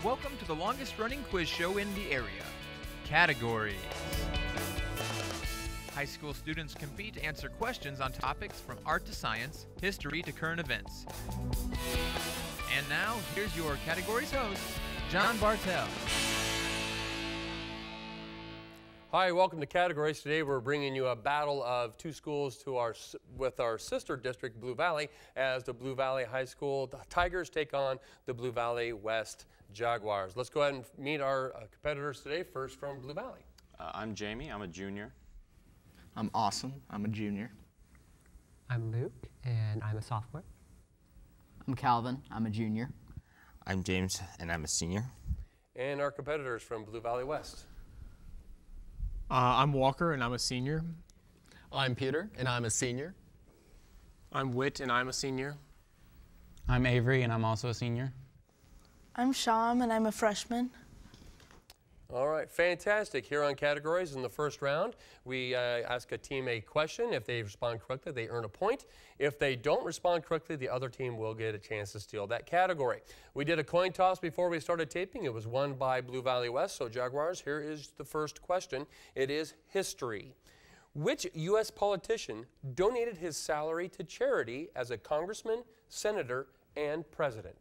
Welcome to the longest running quiz show in the area. Categories. High school students compete to answer questions on topics from art to science, history to current events. And now, here's your categories host, John Bartell. Hi, welcome to Categories. Today we're bringing you a battle of two schools with our sister district, Blue Valley, as the Blue Valley High School Tigers take on the Blue Valley West Jaguars. Let's go ahead and meet our competitors today. First from Blue Valley. I'm Jamie. I'm a junior. I'm Awesome. I'm a junior. I'm Luke, and I'm a sophomore. I'm Calvin. I'm a junior. I'm James, and I'm a senior. And our competitors from Blue Valley West. I'm Walker, and I'm a senior. I'm Peter, and I'm a senior. I'm Whit, and I'm a senior. I'm Avery, and I'm also a senior. I'm Sham, and I'm a freshman. All right, fantastic. Here on Categories in the first round, we ask a team a question. If they respond correctly, they earn a point. If they don't respond correctly, the other team will get a chance to steal that category. We did a coin toss before we started taping. It was won by Blue Valley West. So Jaguars, here is the first question. It is history. Which U.S. politician donated his salary to charity as a congressman, senator, and president?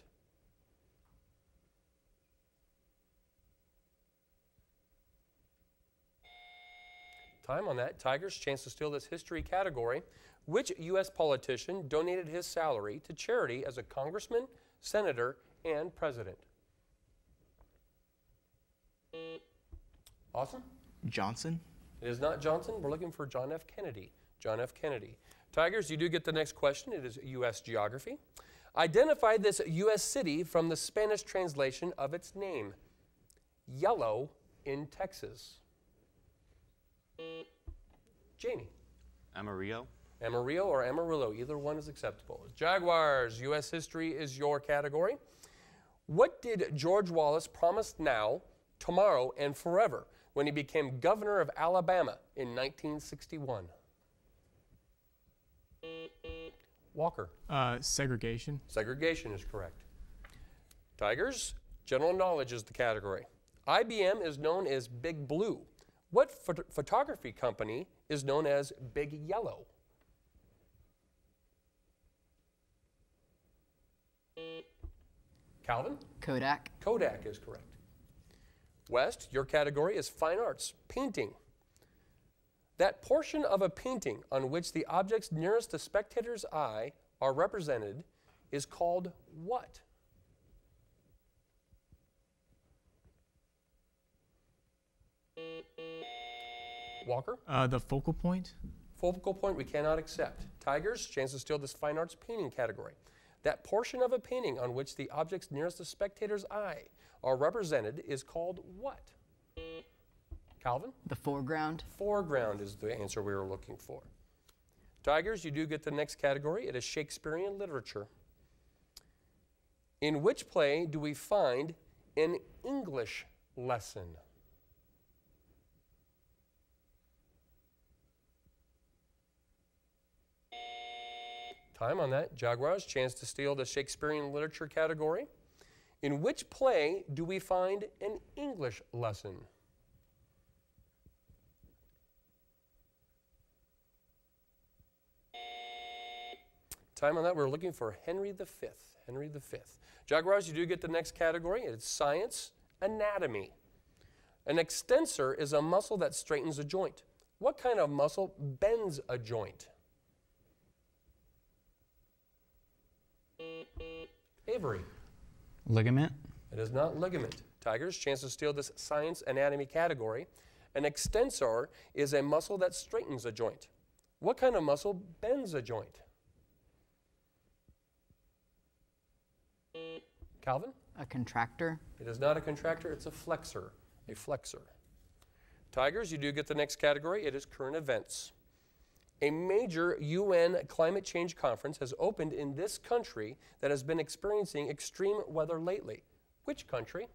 Time on that. Tigers, chance to steal this history category. Which U.S. politician donated his salary to charity as a congressman, senator, and president? Awesome. Johnson. It is not Johnson. We're looking for John F. Kennedy. John F. Kennedy. Tigers, you do get the next question. It is U.S. geography. Identify this U.S. city from the Spanish translation of its name. Yellow in Texas. Jamie. Amarillo. Amarillo or Amarillo, either one is acceptable. Jaguars, U.S. history is your category. What did George Wallace promise now, tomorrow, and forever when he became governor of Alabama in 1961? Walker. Segregation. Segregation is correct. Tigers, general knowledge is the category. IBM is known as Big Blue. What photography company is known as Big Yellow? Calvin? Kodak. Kodak is correct. West, your category is fine arts, painting. That portion of a painting on which the objects nearest the spectator's eye are represented is called what? Walker? The focal point. Focal point we cannot accept. Tigers, chance to steal this fine arts painting category. That portion of a painting on which the objects nearest the spectator's eye are represented is called what? Calvin? The foreground. Foreground is the answer we were looking for. Tigers, you do get the next category. It is Shakespearean literature. In which play do we find an English lesson? Time on that. Jaguars, chance to steal the Shakespearean literature category. In which play do we find an English lesson? Time on that. We're looking for Henry V. Henry V. Jaguars, you do get the next category. It's science, anatomy. An extensor is a muscle that straightens a joint. What kind of muscle bends a joint? Avery. Ligament. It is not ligament. Tigers, chance to steal this science anatomy category. An extensor is a muscle that straightens a joint. What kind of muscle bends a joint? Calvin? A contractor. It is not a contractor, it's a flexor. A flexor. Tigers, you do get the next category. It is current events. A major UN climate change conference has opened in this country that has been experiencing extreme weather lately. Which country?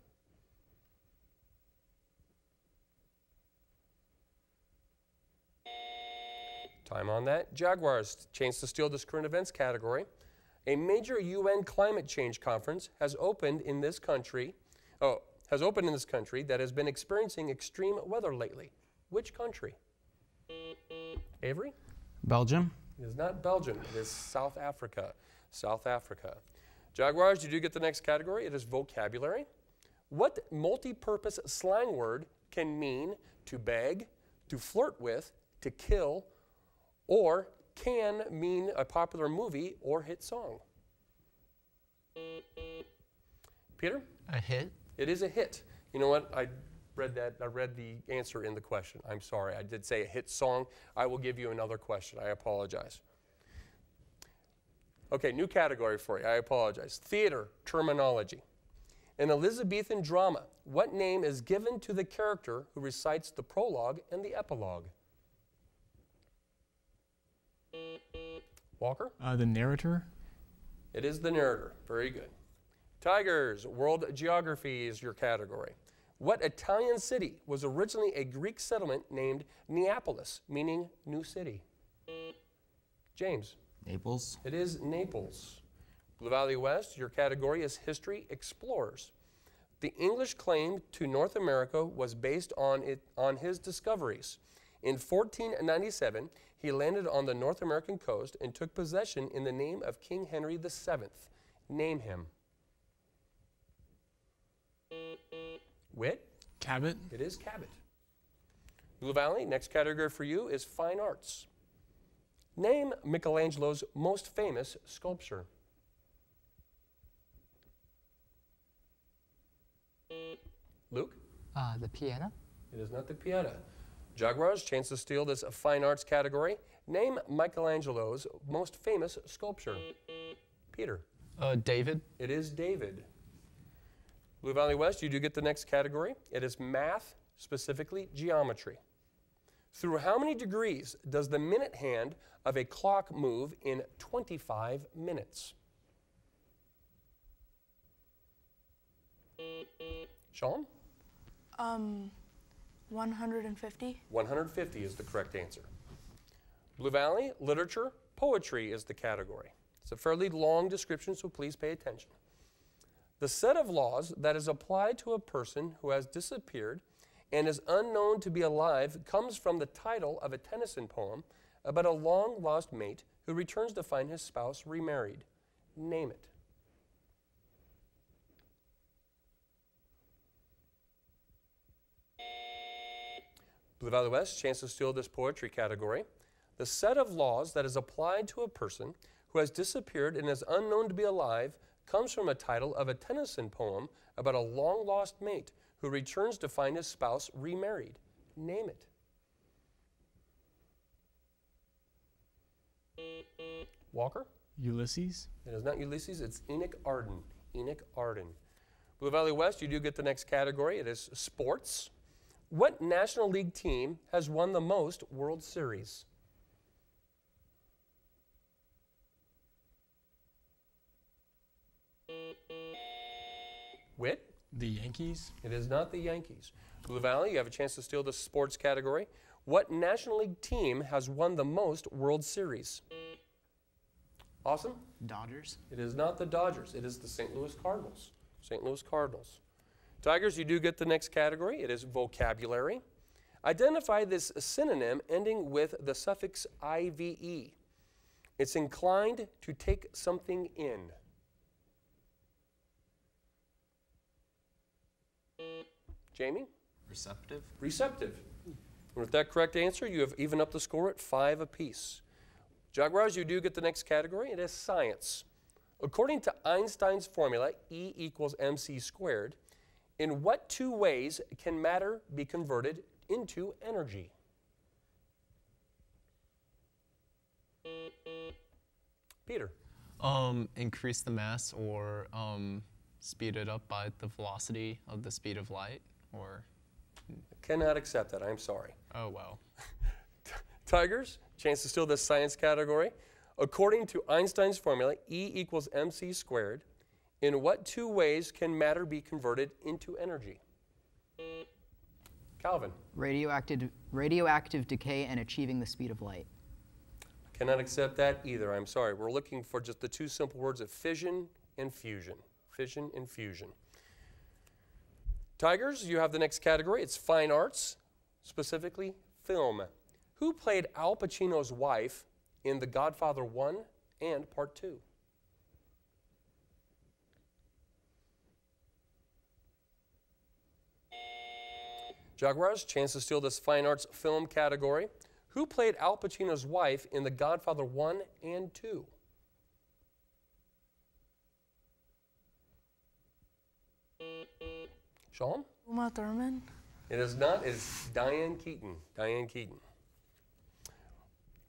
Time on that. Jaguars, chance to steal this current events category. A major UN climate change conference has opened in this country has opened in this country that has been experiencing extreme weather lately. Which country? Avery? Belgium. It is not Belgium. It is South Africa. South Africa. Jaguars, you do get the next category. It is vocabulary. What multi-purpose slang word can mean to beg, to flirt with, to kill, or can mean a popular movie or hit song? Peter? A hit? It is a hit. You know what? I read the answer in the question. I'm sorry. I did say a hit song. I will give you another question. I apologize. Okay, new category for you. I apologize. Theater terminology. In Elizabethan drama, what name is given to the character who recites the prologue and the epilogue? Walker? The narrator. It is the narrator. Very good. Tigers, world geography is your category. What Italian city was originally a Greek settlement named Neapolis, meaning new city? James? Naples. It is Naples. Blue Valley West, your category is history explorers. The English claim to North America was based on his discoveries. In 1497, he landed on the North American coast and took possession in the name of King Henry VII. Name him. Wit? Cabot. It is Cabot. Blue Valley, next category for you is fine arts. Name Michelangelo's most famous sculpture. Luke? The Pieta. It is not the Pieta. Jaguars, chance to steal this fine arts category. Name Michelangelo's most famous sculpture. Peter? David. It is David. Blue Valley West, you do get the next category. It is math, specifically geometry. Through how many degrees does the minute hand of a clock move in 25 minutes? Sean? 150. 150 is the correct answer. Blue Valley, literature, poetry is the category. It's a fairly long description, so please pay attention. The set of laws that is applied to a person who has disappeared and is unknown to be alive comes from the title of a Tennyson poem about a long-lost mate who returns to find his spouse remarried. Name it. Blue Valley West, chance to steal this poetry category. The set of laws that is applied to a person who has disappeared and is unknown to be alive comes from a title of a Tennyson poem about a long-lost mate who returns to find his spouse remarried. Name it. Walker? Ulysses. It is not Ulysses, it's Enoch Arden. Enoch Arden. Blue Valley West, you do get the next category. It is sports. What National League team has won the most World Series? Wit? The Yankees. It is not the Yankees. Blue Valley, you have a chance to steal the sports category. What National League team has won the most World Series? Awesome? Dodgers. It is not the Dodgers. It is the St. Louis Cardinals. St. Louis Cardinals. Tigers, you do get the next category. It is vocabulary. Identify this synonym ending with the suffix IVE. It's inclined to take something in. Jamie? Receptive. Receptive. And with that correct answer, you have evened up the score at 5 apiece. Jaguars, you do get the next category. It is science. According to Einstein's formula, E equals mc squared, in what two ways can matter be converted into energy? Peter? Increase the mass or speed it up by the velocity of the speed of light, or? Cannot accept that. I'm sorry. Oh, well. Tigers, chance to steal this science category. According to Einstein's formula, E equals mc squared, in what two ways can matter be converted into energy? Calvin? Radioactive decay and achieving the speed of light. Cannot accept that either. I'm sorry. We're looking for just the two simple words of fission and fusion. Fission and fusion. Tigers, you have the next category. It's fine arts, specifically film. Who played Al Pacino's wife in The Godfather 1 and Part 2? Jaguars, chance to steal this fine arts film category. Who played Al Pacino's wife in The Godfather 1 and 2? Sean? Uma Thurman. It is not. It's Diane Keaton. Diane Keaton.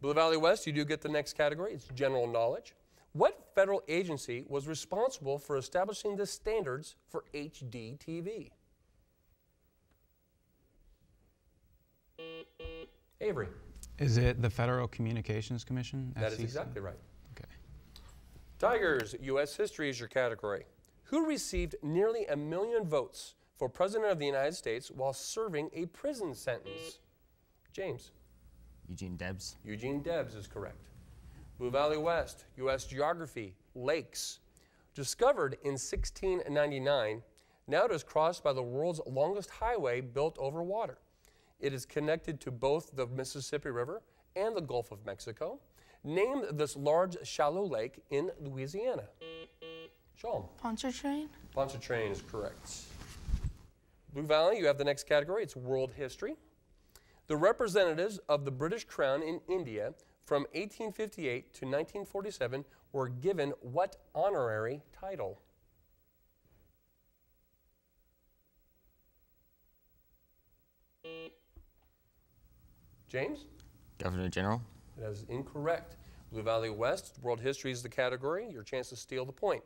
Blue Valley West, you do get the next category. It's general knowledge. What federal agency was responsible for establishing the standards for HD TV? Avery. Is it the Federal Communications Commission? That is FCC? exactly right. Okay. Tigers, U.S. history is your category. Who received nearly 1 million votes for President of the United States while serving a prison sentence? James. Eugene Debs. Eugene Debs is correct. Blue Valley West, U.S. geography, lakes. Discovered in 1699, now it is crossed by the world's longest highway built over water. It is connected to both the Mississippi River and the Gulf of Mexico. Name this large shallow lake in Louisiana. Sean. Pontchartrain. Pontchartrain is correct. Blue Valley, you have the next category. It's world history. The representatives of the British Crown in India from 1858 to 1947 were given what honorary title? James? Governor General. That is incorrect. Blue Valley West, world history is the category. Your chance to steal the point.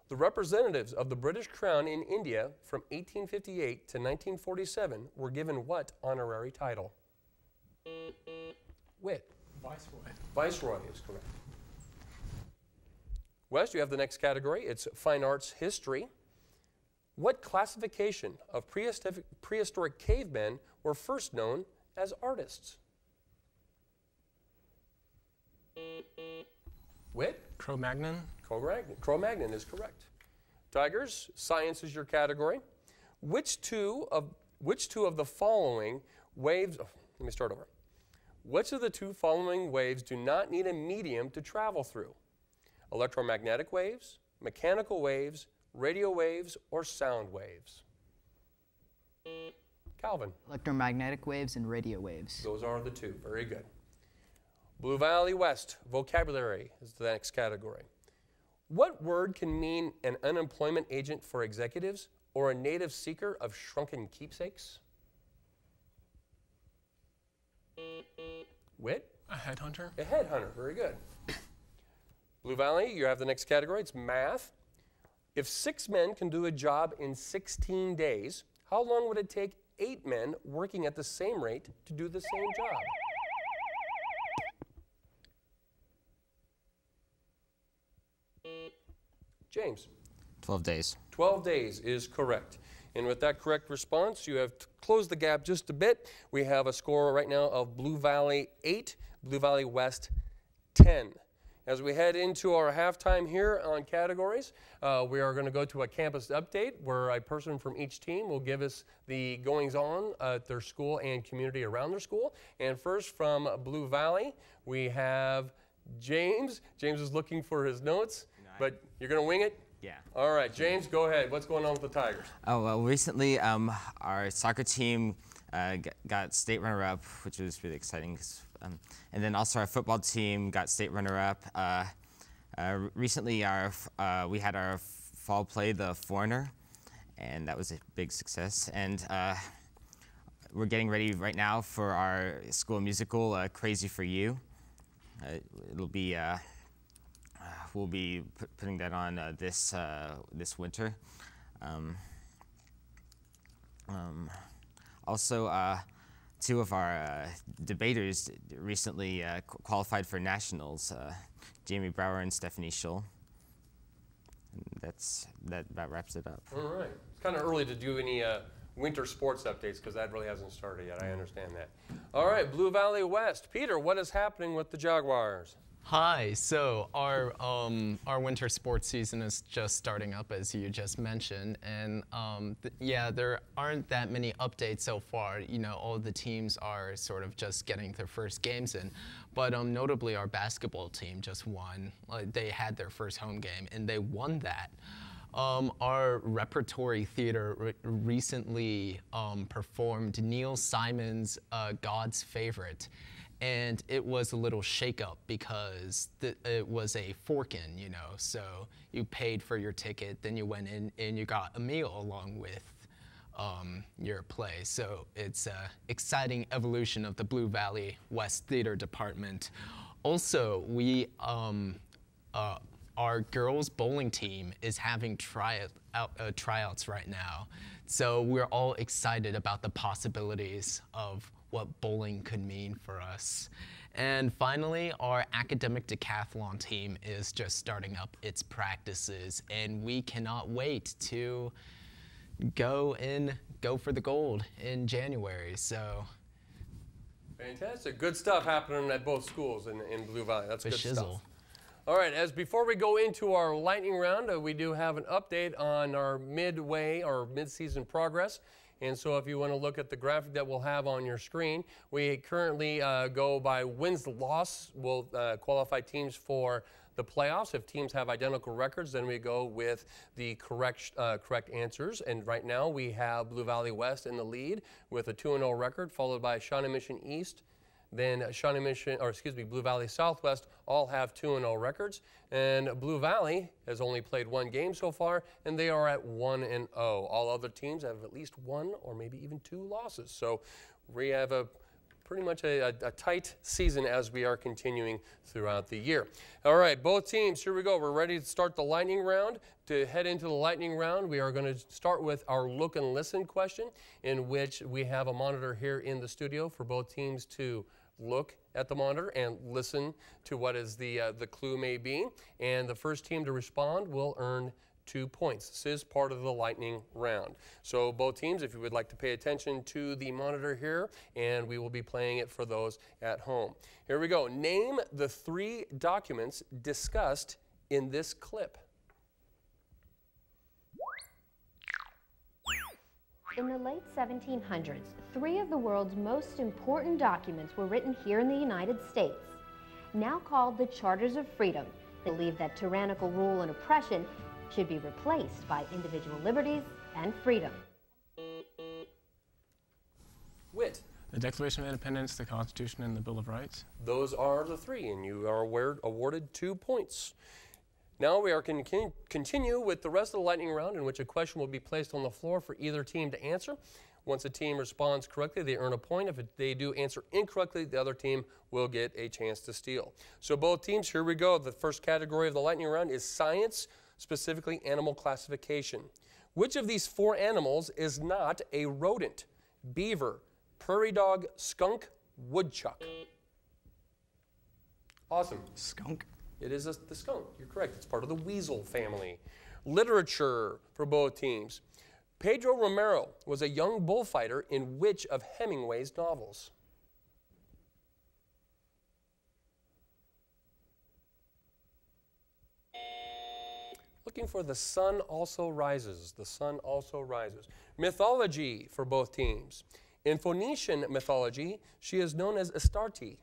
The representatives of the British Crown in India from 1858 to 1947 were given what honorary title? Whit. Viceroy. Viceroy is correct. West, you have the next category. It's fine arts history. What classification of prehistoric cavemen were first known as artists? Whit? Cro-Magnon. Cro-Magnon is correct. Tigers, science is your category. Which two of the following waves, let me start over. Which of the two following waves do not need a medium to travel through? Electromagnetic waves, mechanical waves, radio waves, or sound waves? Calvin. Electromagnetic waves and radio waves. Those are the two. Very good. Blue Valley West, vocabulary is the next category. What word can mean an unemployment agent for executives or a native seeker of shrunken keepsakes? Whit? A headhunter. A headhunter. Very good. Blue Valley, you have the next category. It's math. If 6 men can do a job in 16 days, how long would it take 8 men working at the same rate to do the same job? James. 12 days. 12 days is correct. And with that correct response, you have closed the gap just a bit. We have a score right now of Blue Valley 8, Blue Valley West 10. As we head into our halftime here on categories, we are going to go to a campus update where a person from each team will give us the goings-on at their school and community around their school. And first from Blue Valley, we have James. James is looking for his notes, but you're going to wing it? Yeah. All right, James, go ahead. What's going on with the Tigers? Oh, well, recently our soccer team got state runner-up, which was really exciting. And then also our football team got state runner-up. Recently, we had our fall play, The Foreigner, and that was a big success. And we're getting ready right now for our school musical, Crazy for You. It'll be we'll be putting that on this winter. Also, 2 of our debaters recently qualified for nationals, Jamie Brower and Stephanie Schull. And that about wraps it up. All right. It's kind of early to do any winter sports updates because that really hasn't started yet. I understand that. All right, Blue Valley West. Peter, what is happening with the Jaguars? Hi. So our winter sports season is just starting up, as you just mentioned, and yeah, there aren't that many updates so far. You know, all the teams are sort of just getting their first games in, but notably our basketball team just won. They had their first home game, and they won that. Our repertory theater recently performed Neil Simon's God's Favorite. And it was a little shake-up because it was a fork-in, you know. So you paid for your ticket, then you went in and you got a meal along with your play. So it's an exciting evolution of the Blue Valley West Theater Department. Also, our girls bowling team is having tryouts right now. So we're all excited about the possibilities of what bowling could mean for us. And finally, our academic decathlon team is just starting up its practices, and we cannot wait to go for the gold in January. So fantastic. Good stuff happening at both schools in Blue Valley. That's good shizzle. stuff. All right, before we go into our lightning round, we do have an update on our mid-season progress. And so if you want to look at the graphic that we'll have on your screen, we currently go by wins-loss. We'll qualify teams for the playoffs. If teams have identical records, then we go with the correct answers. And right now we have Blue Valley West in the lead with a 2-0 record, followed by Shawnee Mission East. Then Blue Valley Southwest all have 2-0 records. And Blue Valley has only played one game so far, and they are at 1-0. All other teams have at least one or maybe even 2 losses. So we have pretty much a tight season as we are continuing throughout the year. All right, both teams, here we go. We're ready to start the lightning round. To head into the lightning round, we are going to start with our look and listen question, in which we have a monitor here in the studio for both teams to look at the monitor and listen to what is the clue may be. And the first team to respond will earn 2 points. This is part of the lightning round. So both teams, if you would like to pay attention to the monitor here, and we will be playing it for those at home. Here we go. Name the 3 documents discussed in this clip. In the late 1700s, 3 of the world's most important documents were written here in the United States. Now called the Charters of Freedom, they believed that tyrannical rule and oppression should be replaced by individual liberties and freedom. Wit. The Declaration of Independence, the Constitution, and the Bill of Rights. Those are the 3, and you are awarded 2 points. Now we are going to continue with the rest of the lightning round, in which a question will be placed on the floor for either team to answer. Once a team responds correctly, they earn a point. If they do answer incorrectly, the other team will get a chance to steal. So both teams, here we go. The first category of the lightning round is science, specifically animal classification. Which of these 4 animals is not a rodent? Beaver, prairie dog, skunk, woodchuck. Awesome. Skunk. It is the skunk. You're correct. It's part of the weasel family. Literature for both teams. Pedro Romero was a young bullfighter in which of Hemingway's novels? Looking for The Sun Also Rises. The Sun Also Rises. Mythology for both teams. In Phoenician mythology, she is known as Astarte,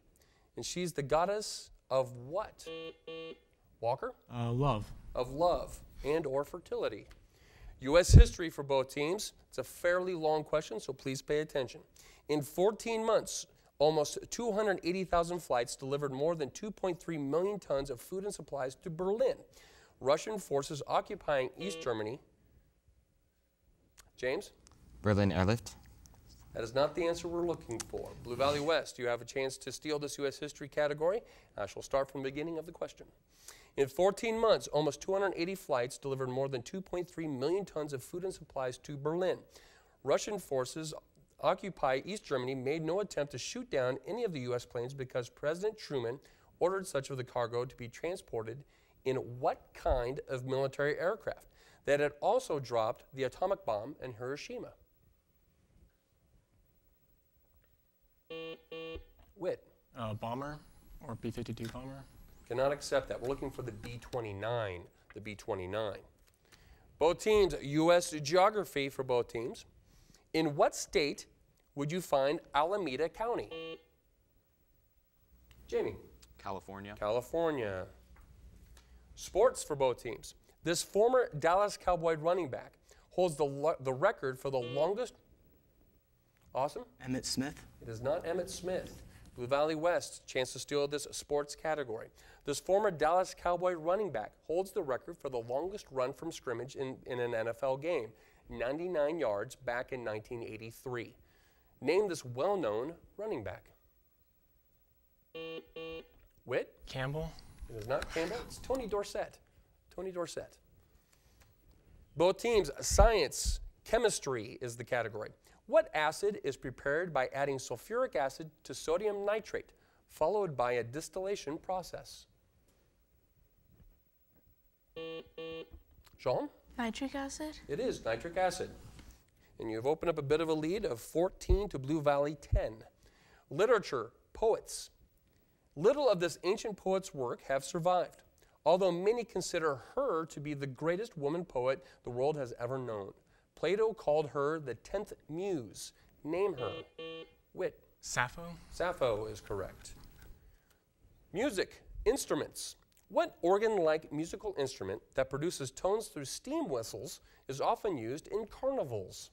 and she's the goddess of what? Walker? Love. Of love and or fertility. U.S. history for both teams. It's a fairly long question, so please pay attention. In 14 months, almost 280,000 flights delivered more than 2.3 million tons of food and supplies to Berlin. Russian forces occupying East Germany. James? Berlin airlift. That is not the answer we're looking for. Blue Valley West, you have a chance to steal this U.S. history category. I shall start from the beginning of the question. In 14 months, almost 280 flights delivered more than 2.3 million tons of food and supplies to Berlin. Russian forces occupy East Germany made no attempt to shoot down any of the U.S. planes because President Truman ordered such of the cargo to be transported in what kind of military aircraft that had also dropped the atomic bomb in Hiroshima? Bomber or B-52 bomber. Cannot accept that. We're looking for the B29. The B29. Both teams, U.S. geography for both teams. In what state would you find Alameda County? Jamie. California. California. Sports for both teams. This former Dallas Cowboy running back holds the record for the longest. Awesome. Emmitt Smith. It is not Emmitt Smith. Blue Valley West, chance to steal this sports category. This former Dallas Cowboy running back holds the record for the longest run from scrimmage in an NFL game, 99 yards back in 1983. Name this well-known running back. Whit? Campbell. It is not Campbell. It's Tony Dorsett. Tony Dorsett. Both teams, science, chemistry is the category. What acid is prepared by adding sulfuric acid to sodium nitrate, followed by a distillation process? Sean? Nitric acid? It is nitric acid. And you've opened up a bit of a lead of 14 to Blue Valley 10. Literature, poets. Little of this ancient poet's work have survived, although many consider her to be the greatest woman poet the world has ever known. Plato called her the 10th muse. Name her. Whit. Sappho. Sappho is correct. Music, instruments. What organ-like musical instrument that produces tones through steam whistles is often used in carnivals?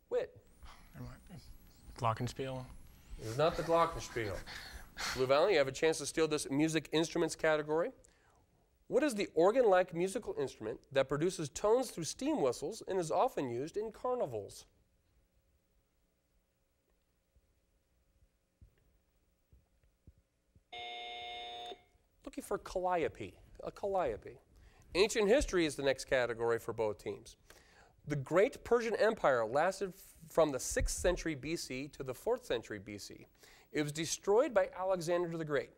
Whit. Glockenspiel. It is not the glockenspiel. Blue Valley, you have a chance to steal this music instruments category. What is the organ-like musical instrument that produces tones through steam whistles and is often used in carnivals? Looking for calliope, a calliope. Ancient history is the next category for both teams. The Great Persian Empire lasted from the 6th century BC to the 4th century BC. It was destroyed by Alexander the Great.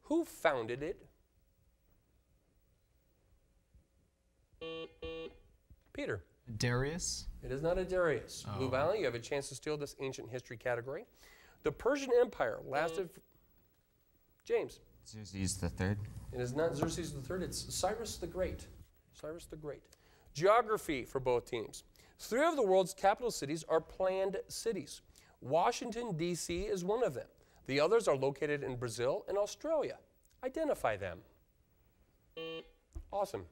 Who founded it? Peter. Darius? It is not a Darius. Oh. Blue Valley, you have a chance to steal this ancient history category. The Persian Empire lasted. James. Xerxes III. It is not Xerxes III. It's Cyrus the Great. Cyrus the Great. Geography for both teams. 3 of the world's capital cities are planned cities. Washington, D.C. is one of them. The others are located in Brazil and Australia. Identify them. Awesome.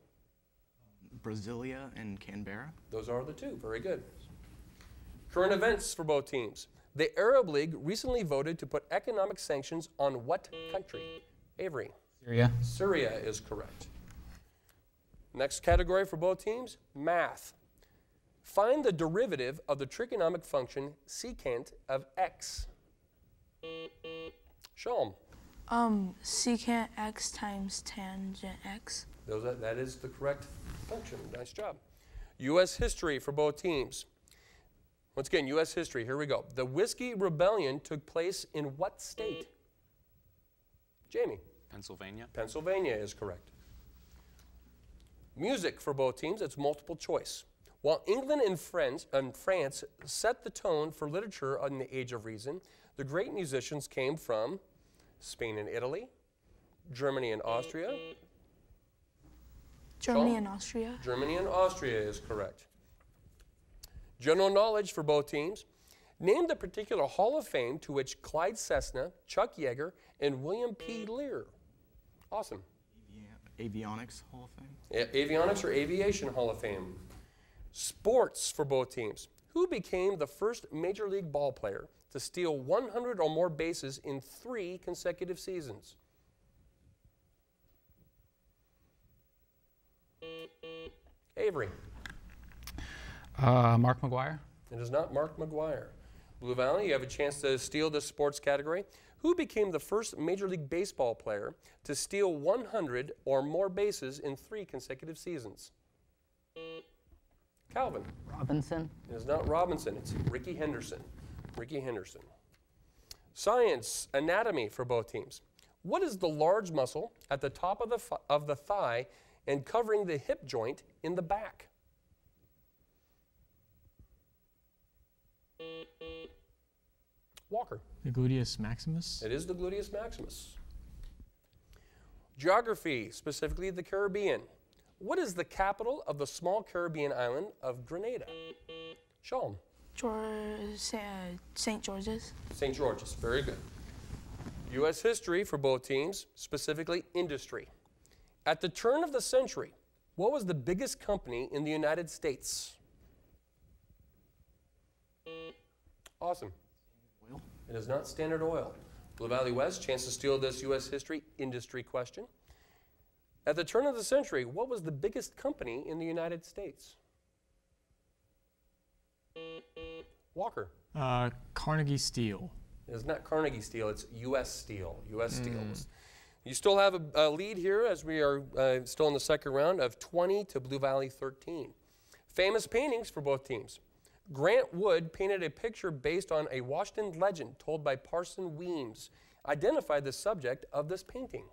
Brasilia and Canberra. Those are the 2. Very good. Current events for both teams. The Arab League recently voted to put economic sanctions on what country? Avery. Syria. Syria is correct. Next category for both teams, math. Find the derivative of the trigonomic function secant of x. Sean. Secant x times tangent x. That is the correct function. Nice job. U.S. history for both teams. Once again, U.S. history. Here we go. The Whiskey Rebellion took place in what state? Jamie. Pennsylvania. Pennsylvania is correct. Music for both teams. It's multiple choice. While England and France set the tone for literature in the Age of Reason, the great musicians came from Spain and Italy, Germany and Austria. Germany and Austria. Germany and Austria is correct. General knowledge for both teams. Name the particular Hall of Fame to which Clyde Cessna, Chuck Yeager, and William P. Lear. Awesome. Avionics Hall of Fame. Avionics or Aviation Hall of Fame. Sports for both teams. Who became the first Major League ball player to steal 100 or more bases in 3 consecutive seasons? Avery. Mark McGuire. It is not Mark McGuire. Blue Valley, you have a chance to steal this sports category. Who became the first Major League Baseball player to steal 100 or more bases in 3 consecutive seasons? Calvin. Robinson. It is not Robinson. It's Ricky Henderson. Ricky Henderson. Science, anatomy for both teams. What is the large muscle at the top of the thigh and covering the hip joint in the back? Walker. The gluteus maximus? It is the gluteus maximus. Geography, specifically the Caribbean. What is the capital of the small Caribbean island of Grenada? Sean. St. George's. St. George's, very good. U.S. history for both teams, specifically industry. At the turn of the century, what was the biggest company in the United States? Awesome. Oil. It is not Standard Oil. Blue Valley West, chance to steal this U.S. history industry question. At the turn of the century, what was the biggest company in the United States? Walker. Carnegie Steel. It is not Carnegie Steel, it's U.S. Steel. U.S. Steel. You still have a lead here as we are still in the second round of 20 to Blue Valley 13. Famous paintings for both teams. Grant Wood painted a picture based on a Washington legend told by Parson Weems. Identify the subject of this painting.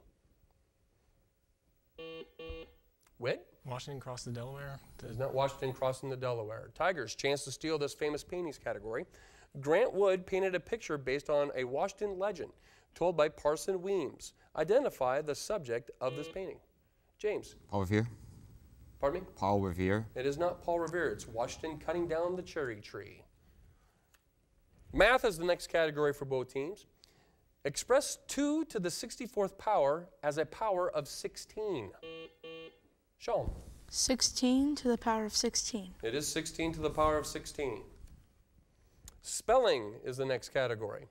Whit? Washington crossed the Delaware. It is not Washington crossing the Delaware. Tigers, chance to steal this famous paintings category. Grant Wood painted a picture based on a Washington legend told by Parson Weems. Identify the subject of this painting. James. Paul Revere. Pardon me? Paul Revere. It is not Paul Revere. It's Washington cutting down the cherry tree. Math is the next category for both teams. Express 2 to the 64th power as a power of 16. Sean. 16 to the power of 16. It is 16 to the power of 16. Spelling is the next category.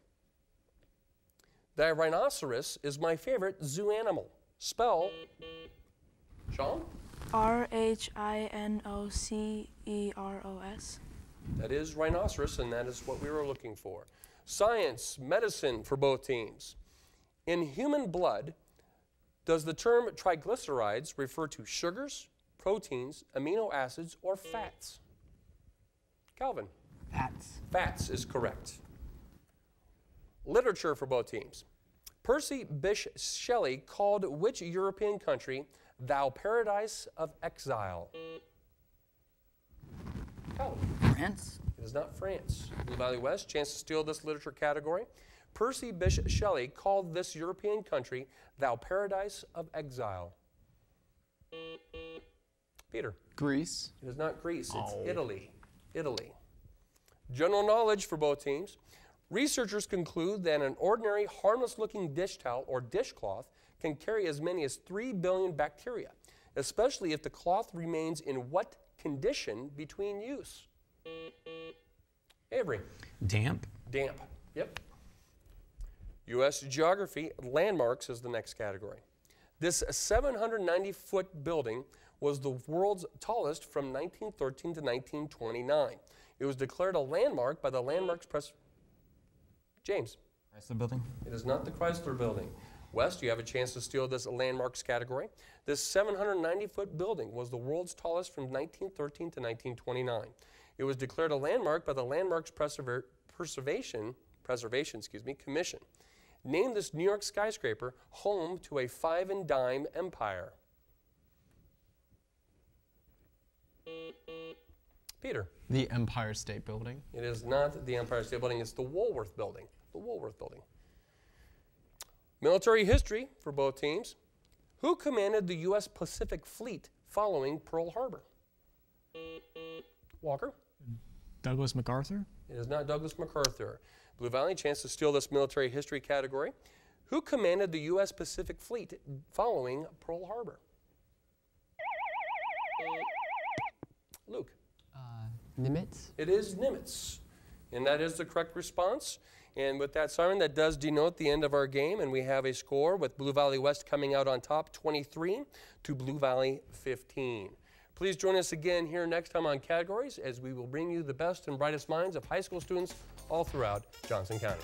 The rhinoceros is my favorite zoo animal. Spell. Sean? RHINOCEROS. That is rhinoceros, and that is what we were looking for. Science, medicine for both teams. In human blood, does the term triglycerides refer to sugars, proteins, amino acids, or fats? Calvin. Fats. Fats is correct. Literature for both teams. Percy Bysshe Shelley called which European country thou paradise of exile? Calvin. France. It is not France. Blue Valley West, chance to steal this literature category. Percy Bysshe Shelley called this European country thou paradise of exile. Peter. Greece. It is not Greece, it's Italy. Italy. General knowledge for both teams. Researchers conclude that an ordinary harmless-looking dish towel or dishcloth can carry as many as 3 billion bacteria, especially if the cloth remains in what condition between use? Avery. Damp. Damp. Yep. U.S. geography, landmarks is the next category. This 790-foot building was the world's tallest from 1913 to 1929. It was declared a landmark by the Landmarks Press. James. Chrysler Building. It is not the Chrysler Building. West, you have a chance to steal this landmarks category. This 790-foot building was the world's tallest from 1913 to 1929. It was declared a landmark by the Landmarks Preservation Commission. Named this New York skyscraper home to a five and dime empire. Peter. The Empire State Building. It is not the Empire State Building, it's the Woolworth Building. The Woolworth Building. Military history for both teams. Who commanded the U.S. Pacific Fleet following Pearl Harbor? Walker. Douglas MacArthur. It is not Douglas MacArthur. Blue Valley, chance to steal this military history category. Who commanded the U.S. Pacific Fleet following Pearl Harbor? Luke. Nimitz. It is Nimitz. And that is the correct response. And with that, Siren, that does denote the end of our game. And we have a score with Blue Valley West coming out on top, 23 to Blue Valley 15. Please join us again here next time on Categories as we will bring you the best and brightest minds of high school students all throughout Johnson County.